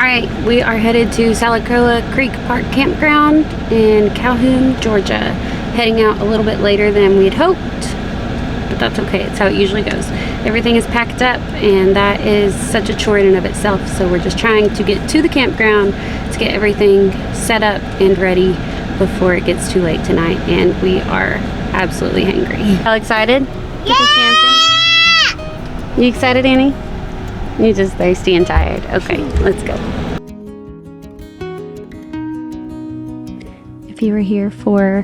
Alright, we are headed to SALACOA Creek Park Campground in Calhoun, Georgia. Heading out a little bit later than we had hoped, but that's okay. It's how it usually goes. Everything is packed up, and that is such a chore in and of itself. So we're just trying to get to the campground to get everything set up and ready before it gets too late tonight. And we are absolutely hangry. How excited? Yeah! You excited, Annie? You're just thirsty and tired. Okay, let's go. If you were here for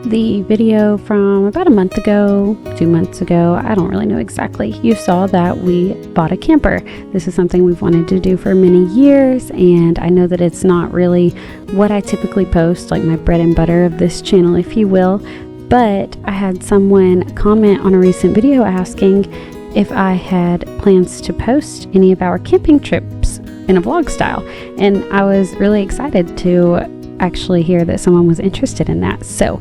the video from about a month ago, 2 months ago, I don't really know exactly, you saw that we bought a camper. This is something we've wanted to do for many years, and I know that it's not really what I typically post, like my bread and butter of this channel, if you will, but I had someone comment on a recent video asking if I had plans to post any of our camping trips in a vlog style, and I was really excited to actually hear that someone was interested in that. So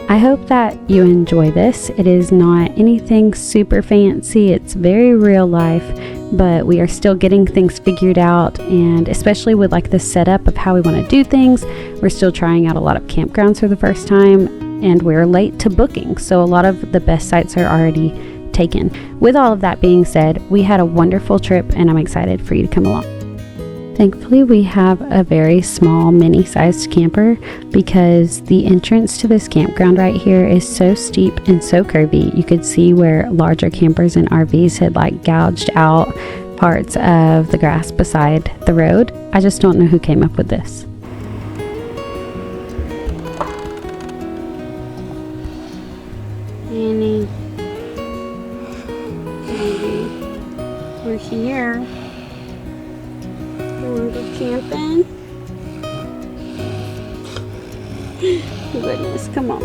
I hope that you enjoy this. It is not anything super fancy, it's very real life, but we are still getting things figured out, and especially with like the setup of how we want to do things, we're still trying out a lot of campgrounds for the first time, and we're late to booking, so a lot of the best sites are already taken. With all of that being said, we had a wonderful trip, and I'm excited for you to come along. Thankfully, we have a very small mini-sized camper because the entrance to this campground right here is so steep and so curvy. You could see where larger campers and RVs had like gouged out parts of the grass beside the road. I just don't know who came up with this. Annie. We're here. You want to go camping? Goodness, come on.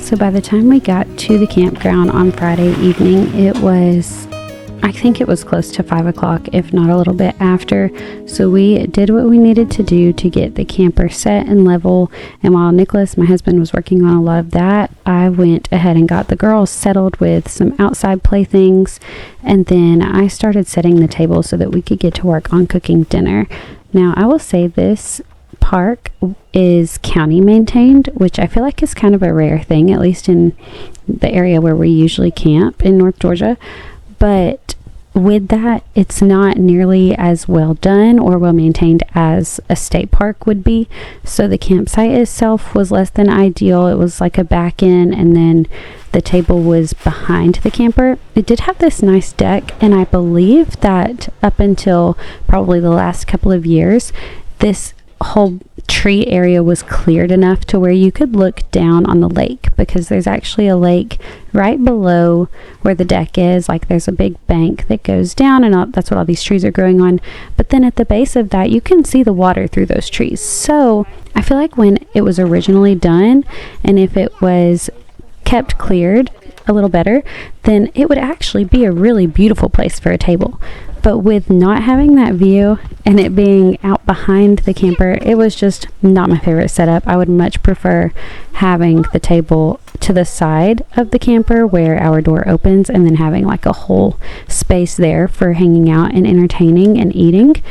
So by the time we got to the campground on Friday evening, it was, I think it was close to 5 o'clock, if not a little bit after. So we did what we needed to do to get the camper set and level. And while Nicholas, my husband, was working on a lot of that, I went ahead and got the girls settled with some outside playthings. And then I started setting the table so that we could get to work on cooking dinner. Now, I will say this park is county maintained, which I feel like is kind of a rare thing, at least in the area where we usually camp in North Georgia. But with that, it's not nearly as well done or well maintained as a state park would be. So the campsite itself was less than ideal. It was like a back end, and then the table was behind the camper. It did have this nice deck, and I believe that up until probably the last couple of years, this whole tree area was cleared enough to where you could look down on the lake, because there's actually a lake right below where the deck is. Like there's a big bank that goes down, and that's what all these trees are growing on. But then at the base of that, you can see the water through those trees. So I feel like when it was originally done, and if it was kept cleared a little better, then it would actually be a really beautiful place for a table. But with not having that view and it being out behind the camper, it was just not my favorite setup. I would much prefer having the table to the side of the camper where our door opens, and then having like a whole space there for hanging out and entertaining and eating.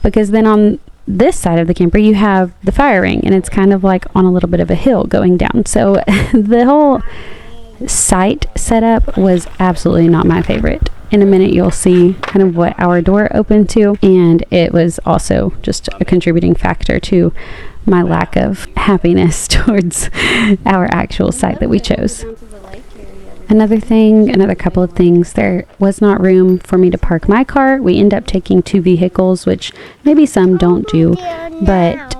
Because then on this side of the camper, you have the fire ring, and it's kind of like on a little bit of a hill going down. So the whole site setup was absolutely not my favorite. In a minute, you'll see kind of what our door opened to, and it was also just a contributing factor to my lack of happiness towards our actual site that we chose. Another couple of things, there was not room for me to park my car. We end up taking 2 vehicles, which maybe some don't do, but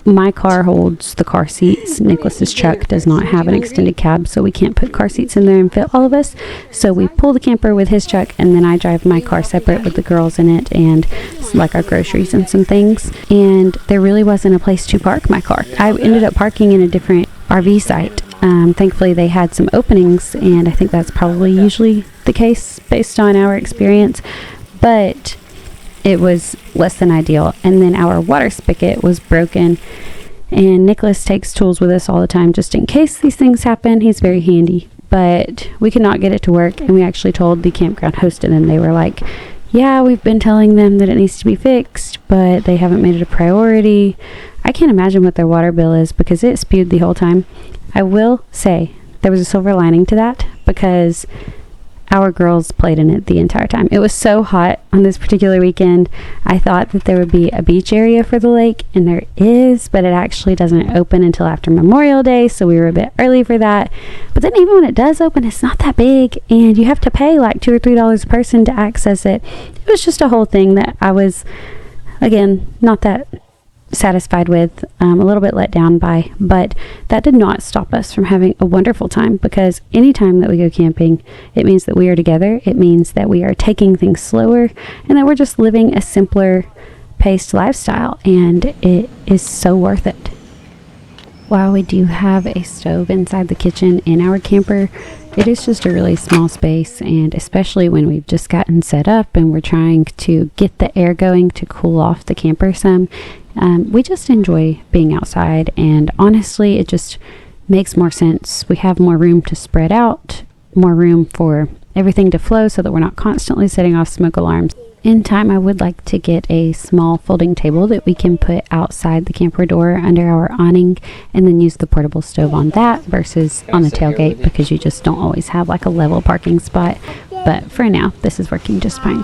my car holds the car seats. Nicholas's truck does not have an extended cab, so we can't put car seats in there and fit all of us. So we pull the camper with his truck, and then I drive my car separate with the girls in it, and like our groceries and some things. And there really wasn't a place to park my car. I ended up parking in a different RV site. Thankfully, they had some openings, and I think that's probably usually the case based on our experience. But it was less than ideal. And then our water spigot was broken, and Nicholas takes tools with us all the time just in case these things happen. He's very handy. but we could not get it to work, and we actually told the campground host, and they were like, yeah, we've been telling them that it needs to be fixed, but they haven't made it a priority. I can't imagine what their water bill is because it spewed the whole time. I will say there was a silver lining to that because our girls played in it the entire time. It was so hot on this particular weekend. I thought that there would be a beach area for the lake, and there is, but it actually doesn't open until after Memorial Day, so we were a bit early for that. But then even when it does open, it's not that big, and you have to pay like $2 or $3 a person to access it. It was just a whole thing that I was, again, not that satisfied with, a little bit let down by, but that did not stop us from having a wonderful time, because anytime that we go camping, it means that we are together. It means that we are taking things slower, and that we're just living a simpler paced lifestyle, and it is so worth it. While we do have a stove inside the kitchen in our camper, it is just a really small space, and especially when we've just gotten set up and we're trying to get the air going to cool off the camper some, we just enjoy being outside, and honestly it just makes more sense. We have more room to spread out, more room for everything to flow so that we're not constantly setting off smoke alarms. In time, I would like to get a small folding table that we can put outside the camper door under our awning, and then use the portable stove on that versus on the tailgate, because you just don't always have like a level parking spot. But for now, this is working just fine.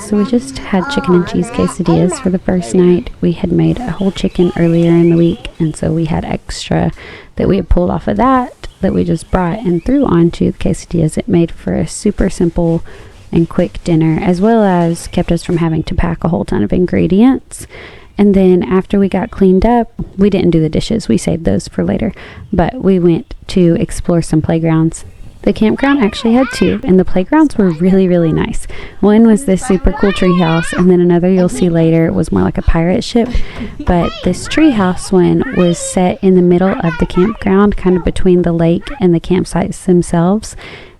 So we just had chicken and cheese quesadillas for the first night. We had made a whole chicken earlier in the week, and so we had extra that we had pulled off of that we just brought and threw onto the quesadillas. It made for a super simple and quick dinner, as well as kept us from having to pack a whole ton of ingredients. And then after we got cleaned up, we didn't do the dishes. We saved those for later, but we went to explore some playgrounds. The campground actually had two, and the playgrounds were really, really nice. One was this super cool tree house, and then another you'll see later was more like a pirate ship. But this tree house one was set in the middle of the campground, kind of between the lake and the campsites themselves.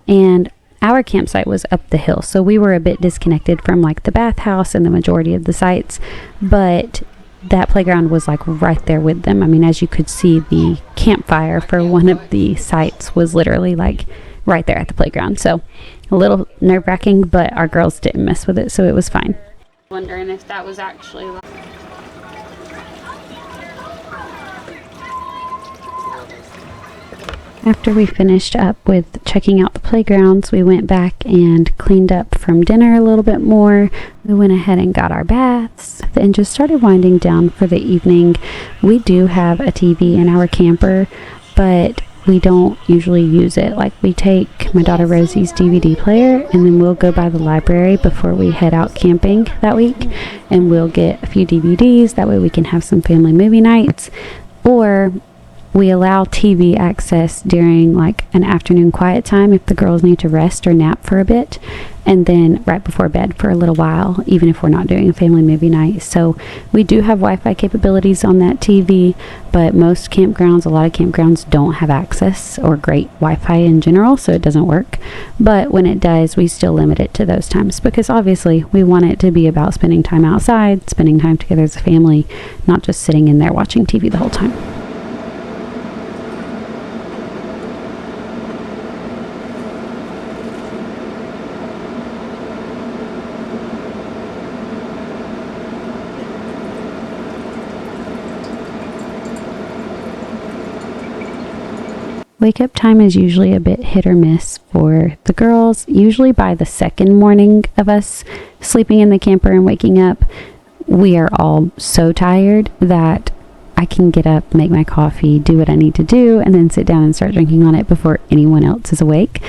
And our campsite was up the hill, so we were a bit disconnected from like the bathhouse and the majority of the sites. But that playground was like right there with them. I mean, as you could see, the campfire for one of the sites was literally like right there at the playground. So a little nerve-wracking, but our girls didn't mess with it, so it was fine. Wondering if that was actually like... After we finished up with checking out the playgrounds, we went back and cleaned up from dinner a little bit more. We went ahead and got our baths and just started winding down for the evening. We do have a TV in our camper, but we don't usually use it. Like, we take my daughter Rosie's DVD player, and then we'll go by the library before we head out camping that week, and we'll get a few DVDs. That way we can have some family movie nights. Or we allow TV access during like an afternoon quiet time if the girls need to rest or nap for a bit, and then right before bed for a little while, even if we're not doing a family movie night. So we do have Wi-Fi capabilities on that TV, but most campgrounds, a lot of campgrounds don't have access or great Wi-Fi in general, so it doesn't work. But when it does, we still limit it to those times, because obviously we want it to be about spending time outside, spending time together as a family, not just sitting in there watching TV the whole time. Wake up time is usually a bit hit or miss for the girls. Usually by the second morning of us sleeping in the camper and waking up, we are all so tired that I can get up, make my coffee, do what I need to do, and then sit down and start drinking on it before anyone else is awake.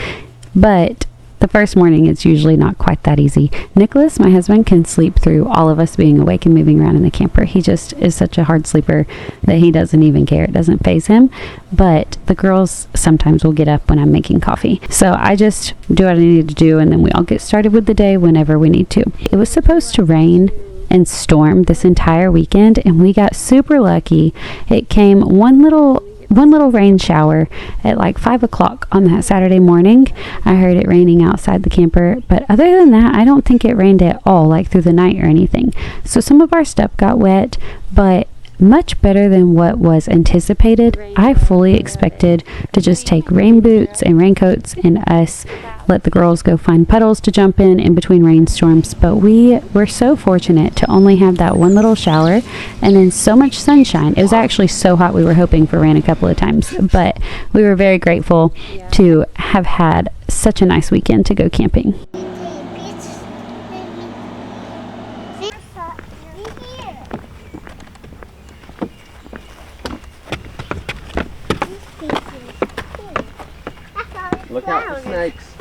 But the first morning, it's usually not quite that easy. Nicholas, my husband, can sleep through all of us being awake and moving around in the camper. He just is such a hard sleeper that he doesn't even care. It doesn't faze him. But the girls sometimes will get up when I'm making coffee. So I just do what I need to do, and then we all get started with the day whenever we need to. It was supposed to rain and storm this entire weekend, and we got super lucky. It came one little one little rain shower at like 5 o'clock on that Saturday morning. I heard it raining outside the camper, but other than that, I don't think it rained at all, like through the night or anything. So some of our stuff got wet, but much better than what was anticipated. I fully expected to just take rain boots and raincoats and us let the girls go find puddles to jump in between rainstorms, but we were so fortunate to only have that one little shower and then so much sunshine. It was actually so hot we were hoping for rain a couple of times, but we were very grateful to have had such a nice weekend to go camping. Look out for snakes.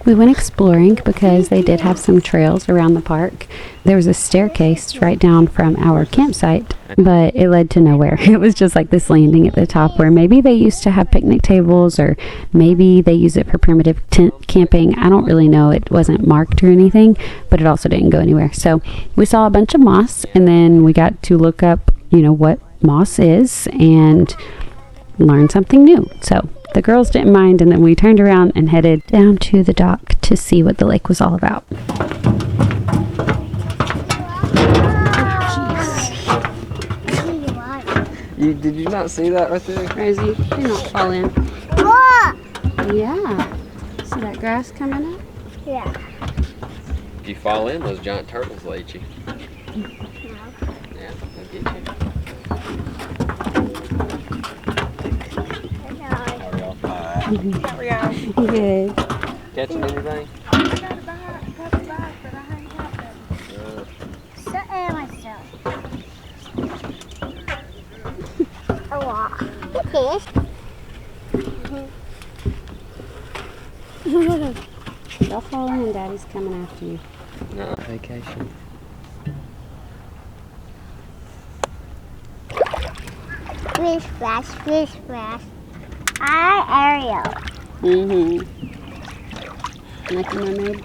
We went exploring because they did have some trails around the park. There was a staircase right down from our campsite, but it led to nowhere. It was just like this landing at the top where maybe they used to have picnic tables, or maybe they use it for primitive tent camping. I don't really know. It wasn't marked or anything, but it also didn't go anywhere. So we saw a bunch of moss, and then we got to look up, what moss is and learn something new. So the girls didn't mind, and then we turned around and headed down to the dock to see what the lake was all about. Did you not see that right there? Rosie, do not fall in. Look! Yeah. See that grass coming up? Yeah. If you fall in, those giant turtles will eat you. No. Yeah, they'll get you. Good. Catching anything? A lot. Fish. Don't fall in, Daddy's coming after you. No, vacation. Fish splash, fish splash. Hi, Ariel. Like a mermaid?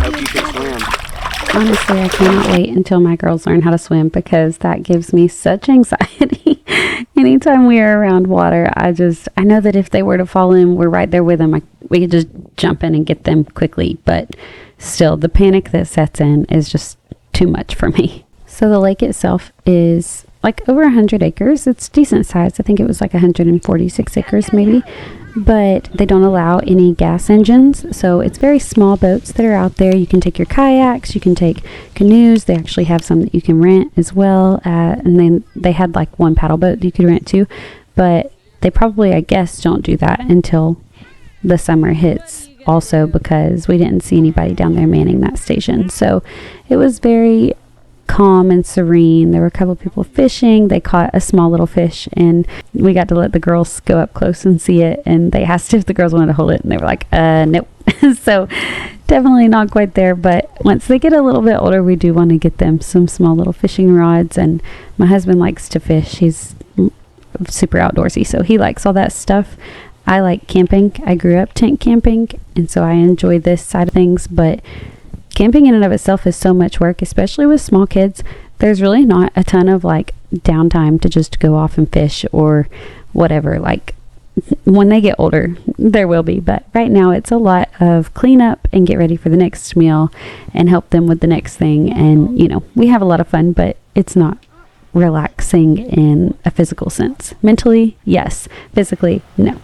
Hope you can swim. Honestly, I cannot wait until my girls learn how to swim, because that gives me such anxiety. Anytime we are around water, I know that if they were to fall in, we're right there with them. We could just jump in and get them quickly, but still, the panic that sets in is just too much for me. So the lake itself is like over 100 acres. It's decent size. I think it was like 146 acres maybe, but they don't allow any gas engines. So it's very small boats that are out there. You can take your kayaks, you can take canoes. They actually have some that you can rent as well. And then they had like one paddle boat that you could rent too, but they probably, I guess, don't do that until the summer hits also, because we didn't see anybody down there manning that station. So it was very calm and serene. There were a couple people fishing. They caught a small little fish, and we got to let the girls go up close and see it, and they asked if the girls wanted to hold it, and they were like, nope. So definitely not quite there, but once they get a little bit older, we do want to get them some small little fishing rods. And my husband likes to fish. He's super outdoorsy, so he likes all that stuff. I like camping. I grew up tent camping, and so I enjoy this side of things, but camping in and of itself is so much work, especially with small kids. There's really not a ton of like downtime to just go off and fish or whatever. Like when they get older, there will be, but right now it's a lot of clean up and get ready for the next meal and help them with the next thing. And we have a lot of fun, but it's not relaxing in a physical sense. Mentally, yes. Physically, no.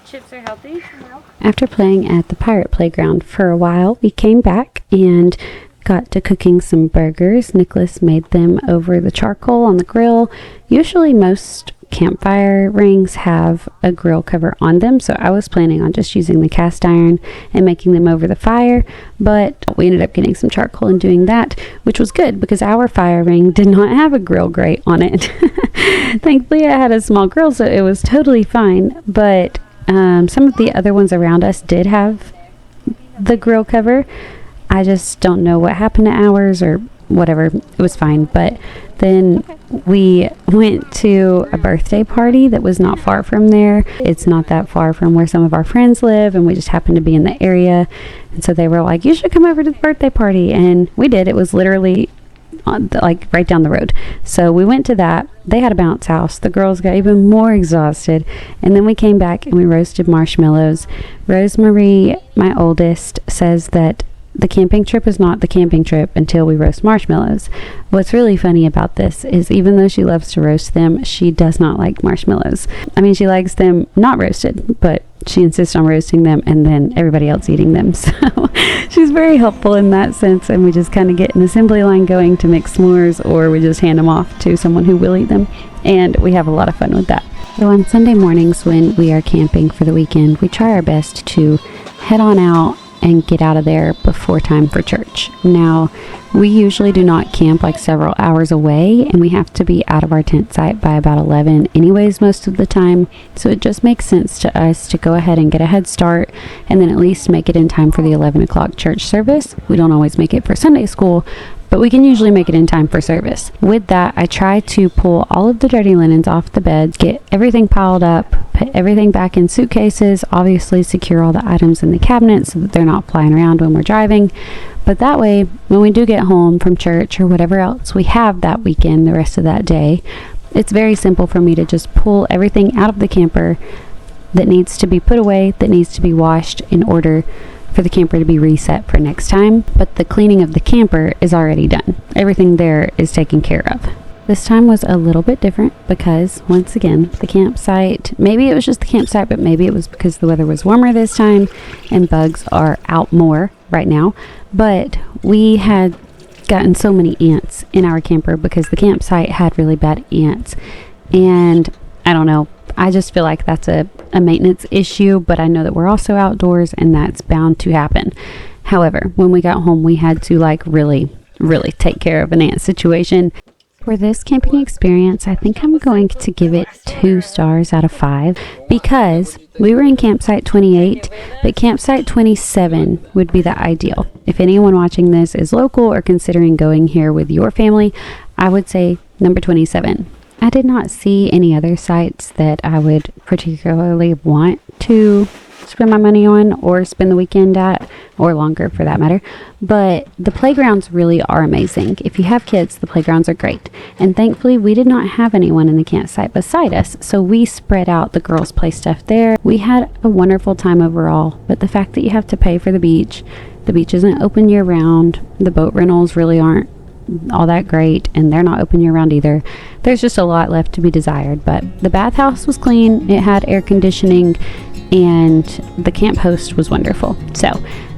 Chips are healthy? No. After playing at the pirate playground for a while, we came back and got to cooking some burgers. Nicholas made them over the charcoal on the grill. Usually most campfire rings have a grill cover on them, so I was planning on just using the cast iron and making them over the fire, but we ended up getting some charcoal and doing that, which was good because our fire ring did not have a grill grate on it. Thankfully I had a small grill, so it was totally fine, but some of the other ones around us did have the grill cover. I just don't know what happened to ours, or whatever, it was fine. But then we went to a birthday party that was not far from there. It's not that far from where some of our friends live, and we just happened to be in the area. And so they were like, you should come over to the birthday party. And we did. It was literally like right down the road. So we went to that. They had a bounce house. The girls got even more exhausted. And then we came back and we roasted marshmallows. Rosemary, my oldest, says that the camping trip is not the camping trip until we roast marshmallows. What's really funny about this is even though she loves to roast them, she does not like marshmallows. I mean, she likes them not roasted, but she insists on roasting them and then everybody else eating them. So she's very helpful in that sense, and we just kind of get an assembly line going to make s'mores, or we just hand them off to someone who will eat them, and we have a lot of fun with that. So on Sunday mornings when we are camping for the weekend, we try our best to head on out and get out of there before time for church. Now, we usually do not camp like several hours away, and we have to be out of our tent site by about 11 anyways most of the time, so it just makes sense to us to go ahead and get a head start and then at least make it in time for the 11 o'clock church service. We don't always make it for Sunday school, but we can usually make it in time for service. With that, I try to pull all of the dirty linens off the beds, get everything piled up, put everything back in suitcases, obviously secure all the items in the cabinets so that they're not flying around when we're driving. But that way, when we do get home from church or whatever else we have that weekend, the rest of that day, it's very simple for me to just pull everything out of the camper that needs to be put away, that needs to be washed in order for the camper to be reset for next time. But the cleaning of the camper is already done. Everything there is taken care of. This time was a little bit different because, once again, the campsite, maybe it was just the campsite, but maybe it was because the weather was warmer this time and bugs are out more right now. But we had gotten so many ants in our camper because the campsite had really bad ants. And I don't know, I just feel like that's a maintenance issue, but I know that we're also outdoors and that's bound to happen. However, when we got home, we had to like really take care of an ant situation. For this camping experience, I think I'm going to give it 2 stars out of 5 because we were in campsite 28, but campsite 27 would be the ideal. If anyone watching this is local or considering going here with your family, I would say number 27. I did not see any other sites that I would particularly want to spend my money on or spend the weekend at, or longer for that matter, but the playgrounds really are amazing. If you have kids, the playgrounds are great, and thankfully we did not have anyone in the campsite beside us, so we spread out the girls' play stuff there. We had a wonderful time overall, but the fact that you have to pay for the beach isn't open year round, the boat rentals really aren't all that great, and they're not open year round either. There's just a lot left to be desired, but the bathhouse was clean, it had air conditioning, and the camp host was wonderful. So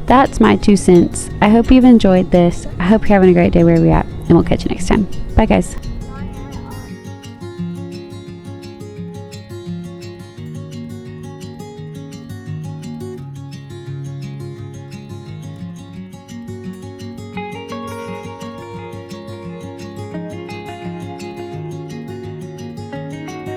that's my 2 cents. I hope you've enjoyed this. I hope you're having a great day wherever you're at, and we'll catch you next time. Bye guys.